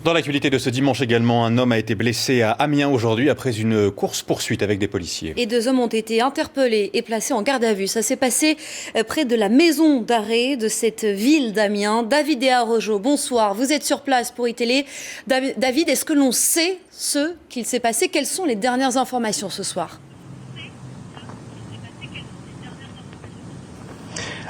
Dans l'actualité de ce dimanche également, un homme a été blessé à Amiens aujourd'hui après une course-poursuite avec des policiers. Et 2 hommes ont été interpellés et placés en garde à vue. Ça s'est passé près de la maison d'arrêt de cette ville d'Amiens. David Desarrojo, bonsoir. Vous êtes sur place pour iTélé. David, est-ce que l'on sait ce qu'il s'est passé? Quelles sont les dernières informations ce soir?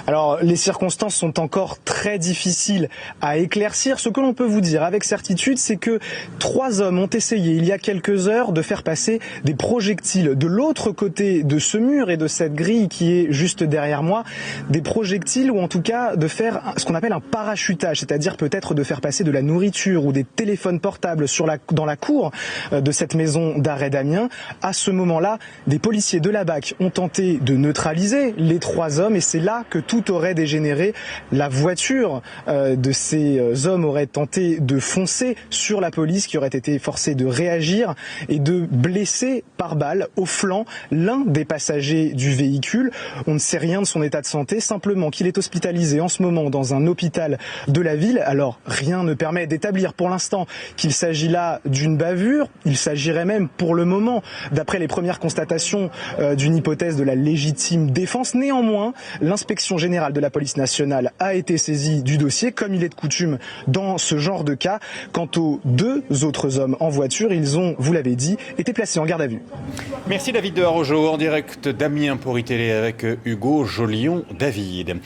Alors, les circonstances sont encore très difficiles à éclaircir. Ce que l'on peut vous dire avec certitude, c'est que 3 hommes ont essayé, il y a quelques heures, de faire passer des projectiles de l'autre côté de ce mur et de cette grille qui est juste derrière moi. Des projectiles, ou en tout cas de faire ce qu'on appelle un parachutage, c'est-à-dire peut-être de faire passer de la nourriture ou des téléphones portables dans la cour de cette maison d'arrêt d'Amiens. À ce moment-là, des policiers de la BAC ont tenté de neutraliser les 3 hommes et c'est là que tout aurait dégénéré. La voiture de ces hommes aurait tenté de foncer sur la police qui aurait été forcée de réagir et de blesser par balle au flanc l'un des passagers du véhicule. On ne sait rien de son état de santé, simplement qu'il est hospitalisé en ce moment dans un hôpital de la ville. Alors rien ne permet d'établir pour l'instant qu'il s'agit là d'une bavure. Il s'agirait même pour le moment, d'après les premières constatations, d'une hypothèse de la légitime défense. Néanmoins, l'inspection générale de la police nationale a été saisie du dossier, comme il est de coutume dans ce genre de cas. Quant aux 2 autres hommes en voiture, ils ont, vous l'avez dit, été placés en garde à vue. Merci David Desarrojo, en direct d'Amiens pour iTélé avec Hugo Jolion-David.